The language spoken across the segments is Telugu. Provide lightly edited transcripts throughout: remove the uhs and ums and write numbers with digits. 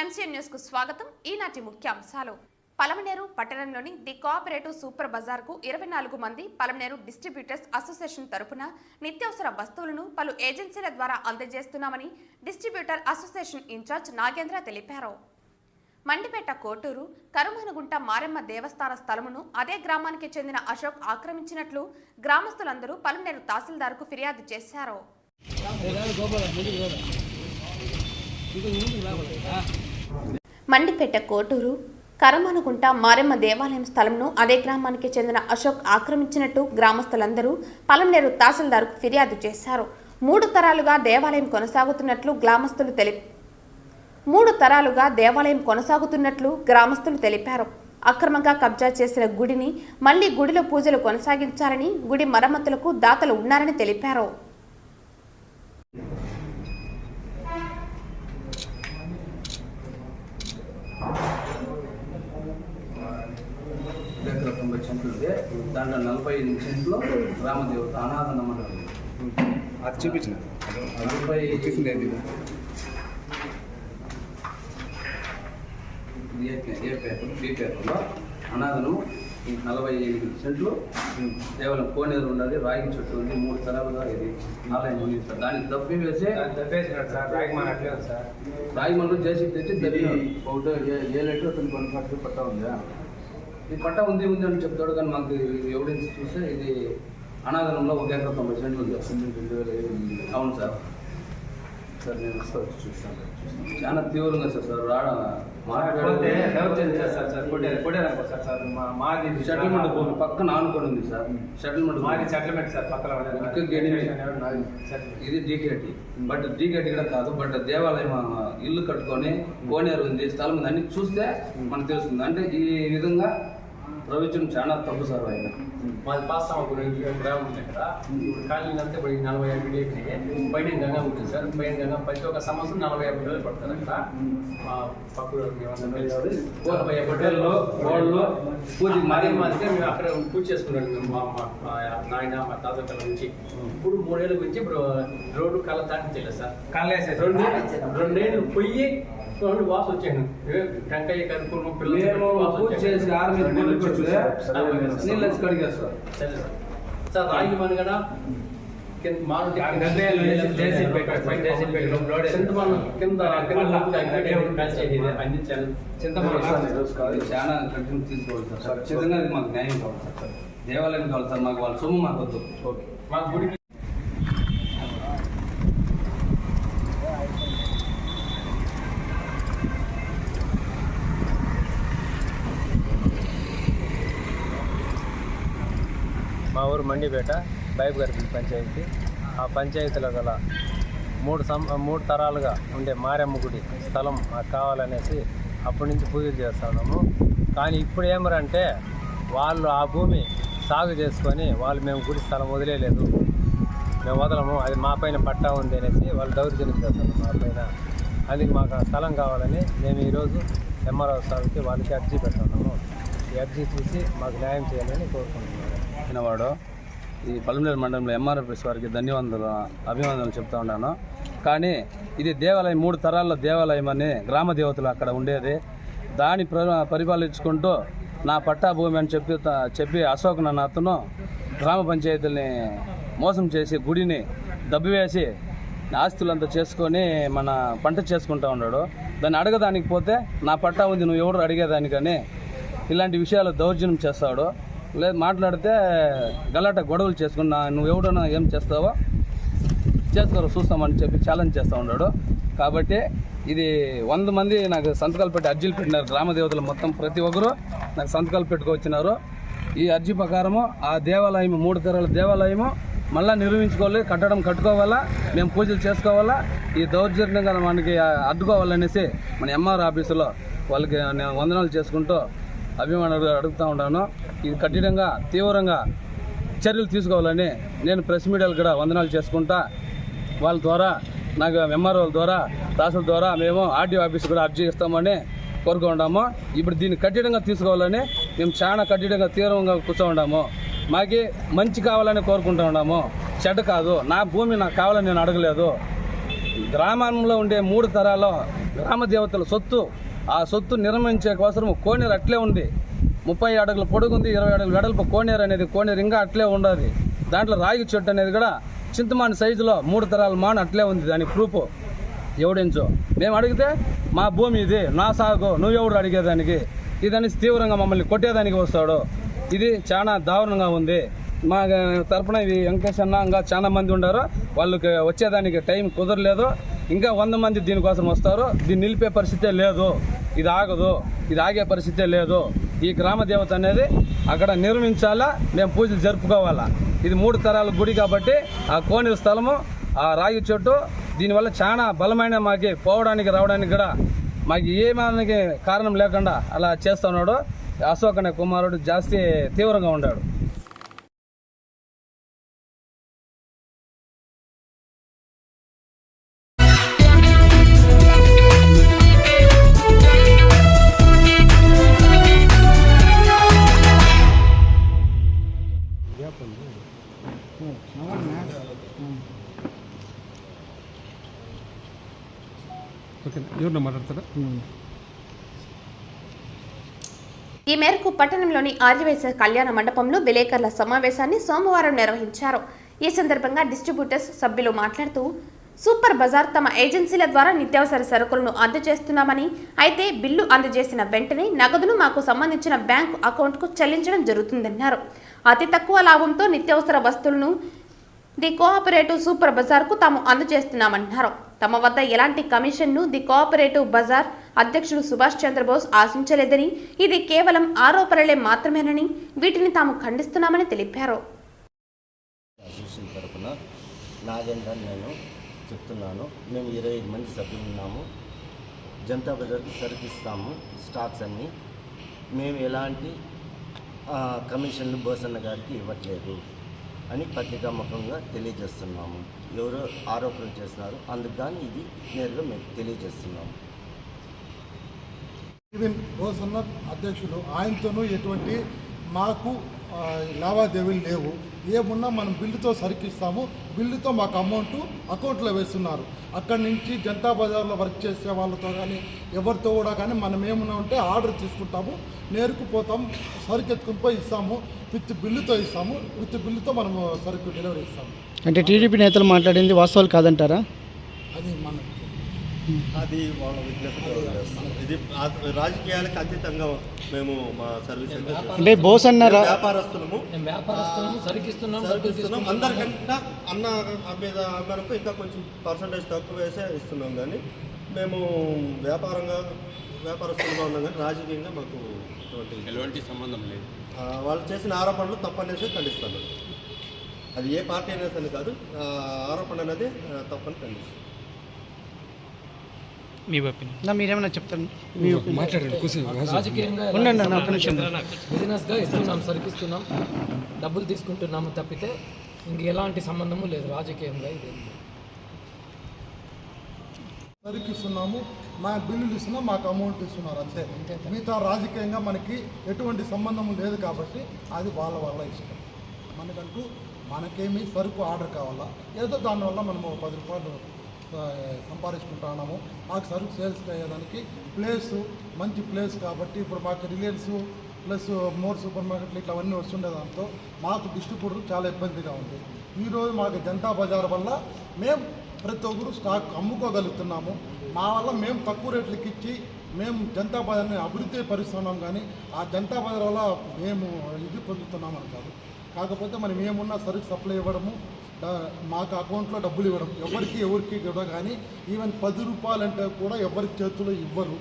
ఎంసీ న్యూస్ కు స్వాగతం. ఈనాటి ముఖ్యాంశాలు. పలమనేరు పట్టణంలోని ది కోఆపరేటివ్ సూపర్ బజార్ కు 24 మంది పలమనేరు డిస్ట్రిబ్యూటర్స్ అసోసియేషన్ తరపున నిత్యావసర వస్తువులను పలు ఏజెన్సీల ద్వారా అందజేస్తున్నామని డిస్ట్రిబ్యూటర్ అసోసియేషన్ ఇన్ఛార్జ్ నాగేంద్ర తెలిపారు. మండిపేట కోటూరు కరుమనుగుంట మారెమ్మ దేవస్థాన స్థలమును అదే గ్రామానికి చెందిన అశోక్ ఆక్రమించినట్లు గ్రామస్తులందరూ పలమనేరు తహసీల్దార్కు ఫిర్యాదు చేశారు. మండిపేట కోటూరు కరమనుగుంట మారెమ్మ దేవాలయం స్థలంను అదే గ్రామానికి చెందిన అశోక్ ఆక్రమించినట్టు గ్రామస్తులందరూ పలమనేరు తహసీల్దార్కు ఫిర్యాదు చేశారు. 3 తరాలుగా దేవాలయం కొనసాగుతున్నట్లు గ్రామస్తులు తెలిపారు. అక్రమంగా కబ్జా చేసిన గుడిని మళ్లీ గుడిలో పూజలు కొనసాగించాలని, గుడి మరమ్మతులకు దాతలు ఉన్నారని తెలిపారు. దాంట్లో 45 సెంట్లు గ్రామదేవత అనాథ మండలం అది చూపించిన 40 బి పేపర్లో అనాథను 48 సెంట్లు కేవలం కోనేరు ఉన్నది, రాగి చెట్టు ఉంది, 3 తరాలుగా ఇది ఆలయం ఉంది సార్. దానికి దప్పి వేసి రాగిమన్ను చేసి తెచ్చి ఒకటో 7 అతను కొనసాగుతూ పట్టా ఉందా, ఈ పట్టా ఉంది అని చెప్తాడు. కానీ మాకు ఎవిడెన్స్ చూస్తే ఇది అనాథనంలో 1 ఎకరా 90 సెంట్లు ఉంది. 2005 అవును సార్. సార్ నేను వచ్చి చూస్తాను. చాలా తీవ్రంగా సార్ సెటిల్మెంట్ భూమి పక్కన ఆనుకొని ఉంది సార్. సెటిల్మెంట్ సార్ పక్కన ఇది డీకేటీ. బట్ డీకేటీ కూడా కాదు, బట్ దేవాలయం ఇల్లు కట్టుకొని కోనేరు ఉంది, స్థలం ఉంది అన్ని చూస్తే మనకు తెలుస్తుంది. అంటే ఈ విధంగా ప్రవచనం చాలా తప్పు సార్. ఆయన మాది పాస్తామ గ్రామం ఉంది కదా, ఇప్పుడు కాలనీ అంతా 45 డేకి పైన గంగా ఉంటుంది సార్. పైన గంగా ప్రతి ఒక్క సంవత్సరం 45 రోజులు పడుతుంది అక్కడ. పూజ మాదిరిగా మేము అక్కడ పూజ చేసుకున్నాం. మా నాయన మా తాత నుంచి ఇప్పుడు 3 ఏళ్ళ గురించి ఇప్పుడు రోడ్డు కళ్ళ దాటి తెలియదు సార్. కాలేసే 2 ఏళ్ళు పొయ్యి వాసు వచ్చాను. టెంకాయ కనుక్కున్న పిల్లలు సార్ రాగి మనగడ చాలా కంటిన్యూ తీసుకోవాలి సార్. ఖచ్చితంగా అది మాకు న్యాయం కావాలి సార్. దేవాలయం కావాలి సార్. మాకు వాళ్ళ సొమ్ము మాకు వద్దు. ఓకే, మాకు గుడికి మా ఊరు మండిపేట బైబుగర్పల్లి పంచాయతీ. ఆ పంచాయతీలో గల 3 తరాలుగా ఉండే మారెమ్మ గుడి స్థలం మాకు కావాలనేసి అప్పటి నుంచి పూజలు చేస్తున్నాము. కానీ ఇప్పుడు ఏమరంటే వాళ్ళు ఆ భూమి సాగు చేసుకొని మేము గుడి స్థలం వదిలేదు, మేము వదలము, అది మా పైన పట్టా ఉంది అనేసి వాళ్ళు దౌర్జన్యం చేస్తున్నారు మా పైన. అందుకు మాకు ఆ స్థలం కావాలని మేము ఈరోజు ఎంఆర్ఓ సార్కి వాళ్ళకి అర్జీ పెడుతున్నాము. ఈ అర్జీ చూసి మాకు న్యాయం చేయాలని కోరుకుంటున్నాము. వాడు ఈ పలమనేరు మండలంలో ఎంఆర్ఎఫ్ఎస్ వారికి అభివందనలు చెప్తా ఉన్నాను. కానీ ఇది దేవాలయం 3 తరాల దేవాలయం అని గ్రామ దేవతలు అక్కడ ఉండేది. దాన్ని పరిపాలించుకుంటూ నా పట్టా భూమి అని చెప్పి అశోక్ నన్ను అతను గ్రామ పంచాయతీలని మోసం చేసి గుడిని దబ్బివేసి ఆస్తులంతా చేసుకొని మన పంట చేసుకుంటూ ఉన్నాడు. దాన్ని అడగదానికి పోతే నా పట్టా ఉంది, నువ్వు ఎవరు అడిగేదానికని ఇలాంటి విషయాలు దౌర్జన్యం చేస్తాడు. లేదు మాట్లాడితే గలాట గొడవలు చేసుకున్నా, నువ్వు ఎవడన్నా ఏం చేస్తావో చేసుకోరు చూస్తామని చెప్పి ఛాలెంజ్ చేస్తూ ఉన్నాడు. కాబట్టి ఇది 100 మంది నాకు సంతకాలు పెట్టి అర్జీలు పెట్టినారు. గ్రామదేవతలు మొత్తం ప్రతి ఒక్కరు నాకు సంతకాలు పెట్టుకొచ్చినారు. ఈ అర్జీ ప్రకారము ఆ దేవాలయం 3 తరాల దేవాలయము మళ్ళీ నిర్మించుకోవాలి, కట్టుకోవాలా, మేము పూజలు చేసుకోవాలా, ఈ దౌర్జన్యంగా మనకి అడ్డుకోవాలనేసి మన ఎంఆర్ ఆఫీసులో వాళ్ళకి నేను వందనాలు చేసుకుంటూ అభిమానులు అడుగుతూ ఉంటాను. ఇది కఠినంగా తీవ్రంగా చర్యలు తీసుకోవాలని నేను ప్రెస్ మీడియాలు కూడా వందనాలు చేసుకుంటా. వాళ్ళ ద్వారా నాకు ఎంఆర్ఓల ద్వారా తహసీల్ ద్వారా మేము ఆర్డీఓ ఆఫీస్ కూడా అర్జీ ఇస్తామని కోరుకుంటాము. ఇప్పుడు దీన్ని కఠినంగా తీసుకోవాలని మేము చాలా కఠినంగా తీవ్రంగా కూర్చోండాము. మాకి మంచి కావాలని కోరుకుంటూ ఉన్నాము, చెడ్డ కాదు. నా భూమి నాకు కావాలని నేను అడగలేదు. గ్రామంలో ఉండే 3 తరాల గ్రామ దేవతల సొత్తు. ఆ సొత్తు నిర్మించే కోసం కోనేరు అట్లే ఉంది. 30 అడుగుల పొడుగు ఉంది, 20 అడుగుల వెడల్పు కోనేరు అనేది. కోనేరు ఇంకా అట్లే ఉండదు. దాంట్లో రాగి చెట్టు అనేది కూడా చింతమాన్ సైజులో 3 తరాల మాన్ అట్లే ఉంది. దానికి ప్రూఫ్ ఎవడించో. మేము అడిగితే మా భూమి ఇది, నా సాగు, నువ్వెవడు అడిగేదానికి, ఇదని తీవ్రంగా మమ్మల్ని కొట్టేదానికి వస్తాడు. ఇది చాలా దారుణంగా ఉంది. మా తరపున ఇవి వెంకటేష్ అన్న ఇంకా చాలా మంది ఉన్నారు. వాళ్ళకి వచ్చేదానికి టైం కుదరలేదు. ఇంకా 100 మంది దీనికోసం వస్తారు. దీన్ని నిలిపే పరిస్థితే లేదు. ఇది ఆగదు. ఇది ఆగే పరిస్థితే లేదు. ఈ గ్రామ దేవత అనేది అక్కడ నిర్మించాలా, మేము పూజలు జరుపుకోవాలా. ఇది 3 తరాల గుడి కాబట్టి ఆ కోనేరు స్థలము, ఆ రాగి చెట్టు దీనివల్ల చాలా బలమైన మాకి పోవడానికి రావడానికి కూడా మాకు ఏమానికి కారణం లేకుండా అలా చేస్తున్నాడు. అశోక్ అనే కుమారుడు జాస్తి తీవ్రంగా ఉన్నాడు. ఈ మేరకు పట్టణంలోని ఆర్యవైశ్య కళ్యాణ మండపంలో విలేకరుల సమావేశాన్ని సోమవారం నిర్వహించారు. ఈ సందర్భంగా డిస్ట్రిబ్యూటర్స్ సభ్యులు మాట్లాడుతూ సూపర్ బజార్ తమ ఏజెన్సీల ద్వారా నిత్యావసర సరుకులను అందజేస్తున్నామని, అయితే బిల్లు అందజేసిన వెంటనే నగదును మాకు సంబంధించిన బ్యాంకు అకౌంట్కు చెల్లించడం జరుగుతుందన్నారు. అతి తక్కువ లాభంతో నిత్యావసర వస్తువులను ది కోఆపరేటివ్ సూపర్ బజార్కు తాము అందజేస్తున్నామన్నారు. తమ వద్ద ఎలాంటి కమిషన్ను ది కోఆపరేటివ్ బజార్ అధ్యక్షుడు సుభాష్ చంద్రబోస్ ఆశించలేదని, ఇది కేవలం ఆరోపణలే మాత్రమేనని, వీటిని తాము ఖండిస్తున్నామని తెలిపారు. నేను చెప్తున్నాను, మేము 20 మంది సభ్యులు ఉన్నాము. జనతా బజార్కి సరుకిస్తాము స్టాక్స్ అన్నీ. మేము ఎలాంటి కమిషన్లు బోసన్న గారికి ఇవ్వట్లేదు అని పత్రికాముఖంగా తెలియజేస్తున్నాము. ఎవరో ఆరోపణలు చేస్తున్నారు, అందుకు కానీ ఇది నేరుగా మేము తెలియజేస్తున్నాము. ఈవెన్ బోసన్న అధ్యక్షులు, ఆయనతోనూ ఎటువంటి మాకు లావాదేవీలు లేవు. ఏమున్నా మనం బిల్లుతో సరికిస్తాము, బిల్లుతో మాకు అమౌంట్ అకౌంట్లో వేస్తున్నారు. అక్కడి నుంచి జనతా బజార్లో వర్క్ చేసే వాళ్ళతో కానీ ఎవరితో కూడా కానీ మనం ఏమన్నా ఉంటే ఆర్డర్ తీసుకుంటాము, నేరుకు పోతాం, సరుకు ఎత్తుకుని పోయి ఇస్తాము. విత్ బిల్లుతో ఇస్తాము, విత్ బిల్లుతో మనము సరుకు డెలివరీ ఇస్తాము. అంటే టీడీపీ నేతలు మాట్లాడింది వాస్తవాలు కాదంటారా? అది మన అది వాళ్ళ విజ్ఞప్తి. ఇది రాజకీయాలకు అతీతంగా మేము మా సర్వీస్ అంటే బోస్ అన్నారా? వ్యాపారస్తులము సరికిస్తున్నాం. అందరికంటే అన్న మీద మనకు ఇంకా కొంచెం పర్సంటేజ్ తక్కువ వేసే ఇస్తున్నాం. కానీ మేము వ్యాపారస్తులుగా ఉన్నాం. కానీ రాజకీయంగా మాకు ఎటువంటి సంబంధం లేదు. వాళ్ళు చేసిన ఆరోపణలు తప్పనేసి ఖండిస్తాను. అది ఏ పార్టీ అనేది కాదు, ఆరోపణ అనేది తప్పని ఖండిస్తాను. మీ ఒపీనియన్ మీరేమైనా చెప్తారు? రాజకీయంగా బిజినెస్గా ఇస్తున్నాం, సరికిస్తున్నాం, డబ్బులు తీసుకుంటున్నాము తప్పితే ఇంక ఎలాంటి సంబంధము లేదు. రాజకీయంగా ఇది సరికిస్తున్నాము, మా బిల్లులు ఇస్తున్నాం, మాకు అమౌంట్ ఇస్తున్నారు అంతే. మిగతా రాజకీయంగా మనకి ఎటువంటి సంబంధం లేదు కాబట్టి అది వాళ్ళ ఇష్టం. మనకంటూ మనకేమీ సరుకు ఆర్డర్ కావాలా, ఏదో దానివల్ల మనము 10 రూపాయలు సంపాదించుకుంటున్నాము. మాకు సరుకు సేల్స్కి అయ్యేదానికి ప్లేసు మంచి ప్లేస్ కాబట్టి ఇప్పుడు మాకు రిలయన్స్ ప్లస్ మోర్ సూపర్ మార్కెట్లు ఇట్లా అవన్నీ వస్తుండే దాంతో మాకు డిస్ట్రిబ్యూటర్ చాలా ఇబ్బందిగా ఉంది. ఈరోజు మాకు జనతా బజార్ వల్ల మేము ప్రతి ఒక్కరు స్టాక్ అమ్ముకోగలుగుతున్నాము. మా వల్ల మేము తక్కువ రేట్లకి ఇచ్చి మేము జనతా బజార్ని అభివృద్ధి పరుస్తున్నాం. కానీ ఆ జనతా బజార్ వల్ల మేము ఇది పొందుతున్నామని కాదు. కాకపోతే మనం ఏమున్నా సరుకు సప్లై ఇవ్వడము, మాకు అకౌంట్లో డబ్బులు ఇవ్వడం, ఎవరికి ఇవ్వడం. కానీ ఈవెన్ 10 రూపాయలు అంటే కూడా ఎవరికి చేతుల్లో ఇవ్వరు.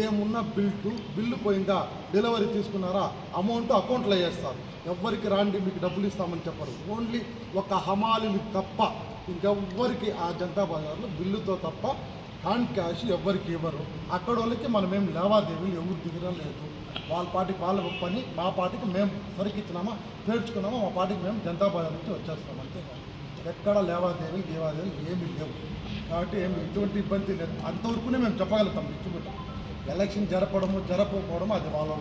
ఏమున్నా బిల్లు పోయిందా, డెలివరీ తీసుకున్నారా, అమౌంట్ అకౌంట్లో వేస్తారు. ఎవరికి రాండి మీకు డబ్బులు ఇస్తామని చెప్పరు. ఓన్లీ ఒక హమాలీలు తప్ప ఇంకెవ్వరికి ఆ జనతా బజార్లో బిల్లుతో తప్ప హ్యాండ్ క్యాష్ ఎవరికి ఇవ్వరు. అక్కడ వాళ్ళకి మనమేం లావాదేవీలు ఎవరు దిగడం లేదు. వాళ్ళ పార్టీకి వాళ్ళ పని, మా పార్టీకి మేము సరికిచ్చినామా పేర్చుకున్నామా, మా పార్టీకి మేము జనతా బజార్ నుంచి వచ్చేస్తాం. అంతేకాదు ఎక్కడ గేవాదేవీలు ఏమీ లేవు. కాబట్టి ఏమి ఎటువంటి ఇబ్బంది లేదు. అంతవరకునే మేము చెప్పగలుగుతాం. డిస్ట్రిబ్యూటర్ ఎలక్షన్ జరపకపోవడం అది వాళ్ళ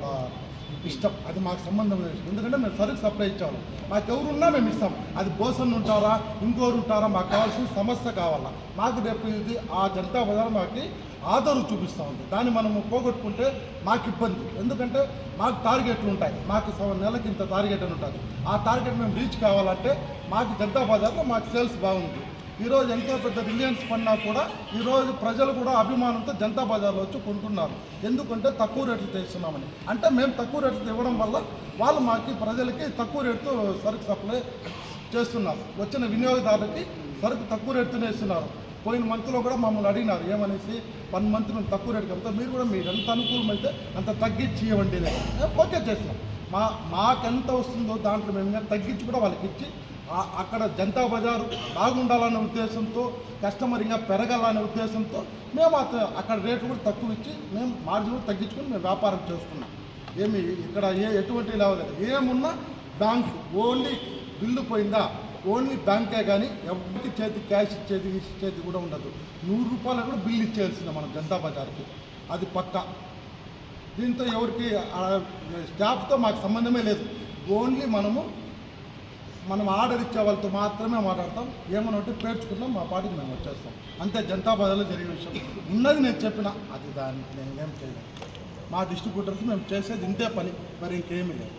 ఇష్టం, అది మాకు సంబంధం లేదు. ఎందుకంటే మేము సరుకు సప్లై ఇచ్చాము, మాకు ఎవరున్నా మేము ఇస్తాం. అది బోసన్ ఉంటారా ఇంకోరు ఉంటారా, మాకు కావాల్సిన సమస్య కావాలా. మాకు రేపు ఇది ఆ జనతా బజార్ మాకు ఆదరణ చూపిస్తూ ఉంది. దాన్ని మనము పోగొట్టుకుంటే మాకు ఇబ్బంది. ఎందుకంటే మాకు టార్గెట్లు ఉంటాయి, మాకు నెలకి ఇంత టార్గెట్ అని ఉంటుంది. ఆ టార్గెట్ మేము రీచ్ కావాలంటే మాకు జనతా బజార్లో మాకు సేల్స్ బాగుంది. ఈరోజు ఎంతో పెద్ద రిలయన్స్ పడినా కూడా ఈరోజు ప్రజలు కూడా అభిమానంతో జనతా బజార్లో వచ్చి కొంటున్నారు. ఎందుకంటే తక్కువ రేట్లు తెస్తున్నామని. అంటే మేము తక్కువ రేట్లు ఇవ్వడం వల్ల వాళ్ళు మాకు ప్రజలకి తక్కువ రేటుతో సరుకు సప్లై చేస్తున్నారు. వచ్చిన వినియోగదారులకి సరుకు తక్కువ రేటుతోనే ఇస్తున్నారు. పోయిన మంత్లో కూడా మమ్మల్ని అడిగినారు ఏమనేసి, 1 మంత్ మేము తక్కువ రేటుకి వెళ్తాం, మీరు కూడా మీరు ఎంత అనుకూలమైతే అంత తగ్గించి ఇవ్వండి. ఓకే చేస్తాం. మాకెంత వస్తుందో దాంట్లో మేము తగ్గించి కూడా వాళ్ళకి ఇచ్చి అక్కడ జనతా బజారు బాగుండాలనే ఉద్దేశంతో, కస్టమర్ ఇంకా పెరగాలనే ఉద్దేశంతో మేము అక్కడ రేట్లు కూడా తక్కువ ఇచ్చి మేము మార్జిన్ కూడా తగ్గించుకొని మేము వ్యాపారం చేసుకున్నాం. ఏమి ఇక్కడ ఎటువంటి లాభం ఏమున్నా బ్యాంక్ ఓన్లీ బిల్లు పోయిందా ఓన్లీ బ్యాంకే, కానీ ఎవరికి చేతి క్యాష్ ఇచ్చేది కూడా ఉండదు. 100 రూపాయలు కూడా బిల్లు ఇచ్చేయాల్సిందే మనం జనతా బజార్కి, అది పక్కా. దీంతో ఎవరికి స్టాఫ్తో మాకు సంబంధమే లేదు. ఓన్లీ మనం ఆర్డర్ ఇచ్చే వాళ్ళతో మాత్రమే మాట్లాడతాం. ఏమన్నా ఉంటే పేర్చుకున్నాం, మా పాటికి మేము వచ్చేస్తాం. అంతే జనతా బజార్లో జరిగే విషయం. ఉన్నది నేను చెప్పిన, అది దానికి నేను ఏం చేయలేను. మా డిస్ట్రిబ్యూటర్స్ మేము చేసేది ఇంతే పని, మరి ఇంకేమీ లేదు.